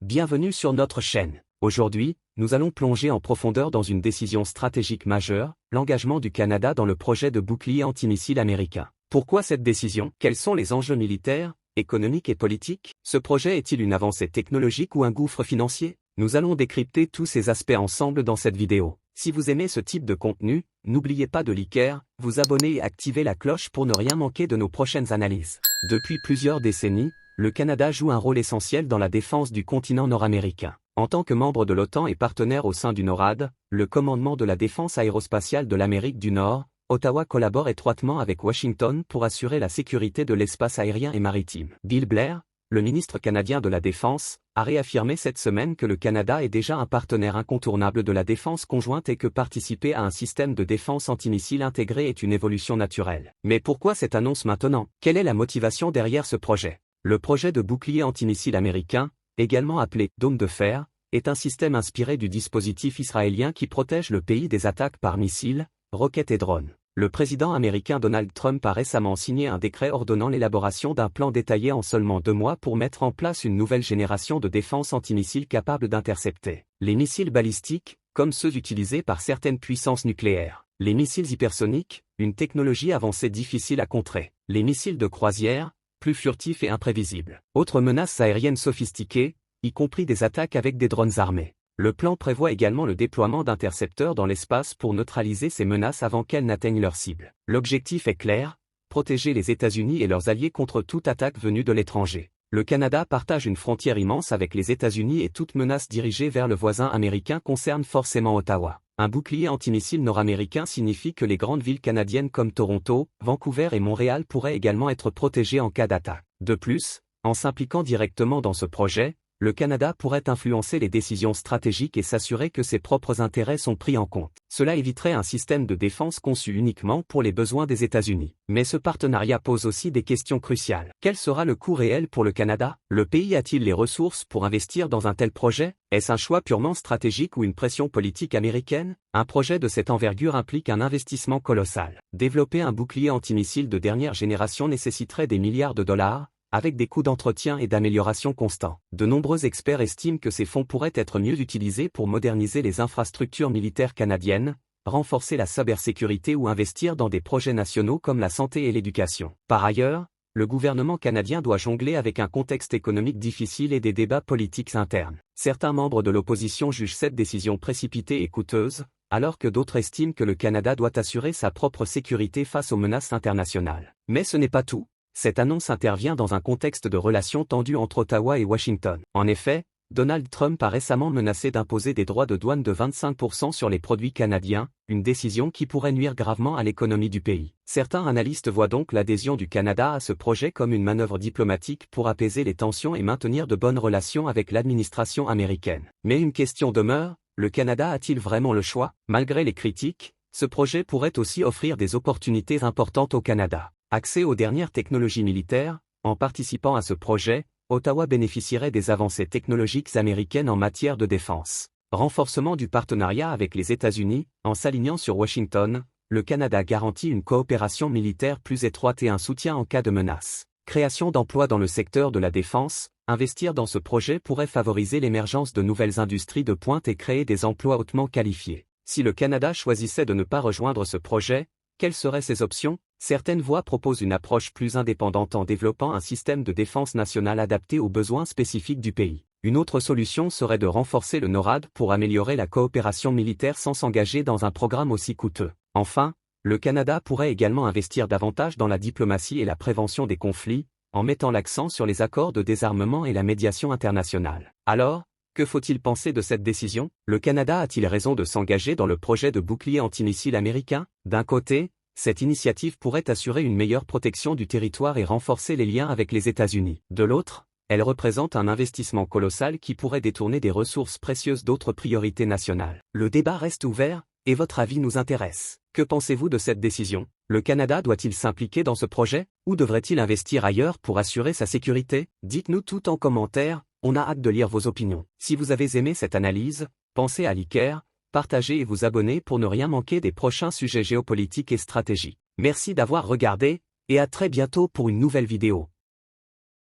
Bienvenue sur notre chaîne. Aujourd'hui, nous allons plonger en profondeur dans une décision stratégique majeure, l'engagement du Canada dans le projet de bouclier antimissile américain. Pourquoi cette décision? Quels sont les enjeux militaires, économiques et politiques? Ce projet est-il une avancée technologique ou un gouffre financier? Nous allons décrypter tous ces aspects ensemble dans cette vidéo. Si vous aimez ce type de contenu, n'oubliez pas de liker, vous abonner et activer la cloche pour ne rien manquer de nos prochaines analyses. Depuis plusieurs décennies, le Canada joue un rôle essentiel dans la défense du continent nord-américain. En tant que membre de l'OTAN et partenaire au sein du NORAD, le commandement de la défense aérospatiale de l'Amérique du Nord, Ottawa collabore étroitement avec Washington pour assurer la sécurité de l'espace aérien et maritime. Bill Blair, le ministre canadien de la Défense, a réaffirmé cette semaine que le Canada est déjà un partenaire incontournable de la défense conjointe et que participer à un système de défense antimissile intégré est une évolution naturelle. Mais pourquoi cette annonce maintenant? Quelle est la motivation derrière ce projet? Le projet de bouclier antimissile américain, également appelé « Dôme de fer », est un système inspiré du dispositif israélien qui protège le pays des attaques par missiles, roquettes et drones. Le président américain Donald Trump a récemment signé un décret ordonnant l'élaboration d'un plan détaillé en seulement 2 mois pour mettre en place une nouvelle génération de défense antimissile capable d'intercepter les missiles balistiques, comme ceux utilisés par certaines puissances nucléaires, les missiles hypersoniques, une technologie avancée difficile à contrer, les missiles de croisière, plus furtifs et imprévisibles. Autres menaces aériennes sophistiquées, y compris des attaques avec des drones armés. Le plan prévoit également le déploiement d'intercepteurs dans l'espace pour neutraliser ces menaces avant qu'elles n'atteignent leur cible. L'objectif est clair, protéger les États-Unis et leurs alliés contre toute attaque venue de l'étranger. Le Canada partage une frontière immense avec les États-Unis et toute menace dirigée vers le voisin américain concerne forcément Ottawa. Un bouclier antimissile nord-américain signifie que les grandes villes canadiennes comme Toronto, Vancouver et Montréal pourraient également être protégées en cas d'attaque. De plus, en s'impliquant directement dans ce projet, le Canada pourrait influencer les décisions stratégiques et s'assurer que ses propres intérêts sont pris en compte. Cela éviterait un système de défense conçu uniquement pour les besoins des États-Unis. Mais ce partenariat pose aussi des questions cruciales. Quel sera le coût réel pour le Canada? Le pays a-t-il les ressources pour investir dans un tel projet? Est-ce un choix purement stratégique ou une pression politique américaine? Un projet de cette envergure implique un investissement colossal. Développer un bouclier antimissile de dernière génération nécessiterait des milliards de dollars, avec des coûts d'entretien et d'amélioration constants. De nombreux experts estiment que ces fonds pourraient être mieux utilisés pour moderniser les infrastructures militaires canadiennes, renforcer la cybersécurité ou investir dans des projets nationaux comme la santé et l'éducation. Par ailleurs, le gouvernement canadien doit jongler avec un contexte économique difficile et des débats politiques internes. Certains membres de l'opposition jugent cette décision précipitée et coûteuse, alors que d'autres estiment que le Canada doit assurer sa propre sécurité face aux menaces internationales. Mais ce n'est pas tout. Cette annonce intervient dans un contexte de relations tendues entre Ottawa et Washington. En effet, Donald Trump a récemment menacé d'imposer des droits de douane de 25% sur les produits canadiens, une décision qui pourrait nuire gravement à l'économie du pays. Certains analystes voient donc l'adhésion du Canada à ce projet comme une manœuvre diplomatique pour apaiser les tensions et maintenir de bonnes relations avec l'administration américaine. Mais une question demeure, le Canada a-t-il vraiment le choix? Malgré les critiques, ce projet pourrait aussi offrir des opportunités importantes au Canada. Accès aux dernières technologies militaires, en participant à ce projet, Ottawa bénéficierait des avancées technologiques américaines en matière de défense. Renforcement du partenariat avec les États-Unis, en s'alignant sur Washington, le Canada garantit une coopération militaire plus étroite et un soutien en cas de menace. Création d'emplois dans le secteur de la défense, investir dans ce projet pourrait favoriser l'émergence de nouvelles industries de pointe et créer des emplois hautement qualifiés. Si le Canada choisissait de ne pas rejoindre ce projet, quelles seraient ses options? Certaines voix proposent une approche plus indépendante en développant un système de défense nationale adapté aux besoins spécifiques du pays. Une autre solution serait de renforcer le NORAD pour améliorer la coopération militaire sans s'engager dans un programme aussi coûteux. Enfin, le Canada pourrait également investir davantage dans la diplomatie et la prévention des conflits, en mettant l'accent sur les accords de désarmement et la médiation internationale. Alors, que faut-il penser de cette décision? Le Canada a-t-il raison de s'engager dans le projet de bouclier antimissile américain? D'un côté, cette initiative pourrait assurer une meilleure protection du territoire et renforcer les liens avec les États-Unis. De l'autre, elle représente un investissement colossal qui pourrait détourner des ressources précieuses d'autres priorités nationales. Le débat reste ouvert, et votre avis nous intéresse. Que pensez-vous de cette décision? Le Canada doit-il s'impliquer dans ce projet, ou devrait-il investir ailleurs pour assurer sa sécurité? Dites-nous tout en commentaire, on a hâte de lire vos opinions. Si vous avez aimé cette analyse, pensez à liker, partager et vous abonner pour ne rien manquer des prochains sujets géopolitiques et stratégiques. Merci d'avoir regardé, et à très bientôt pour une nouvelle vidéo.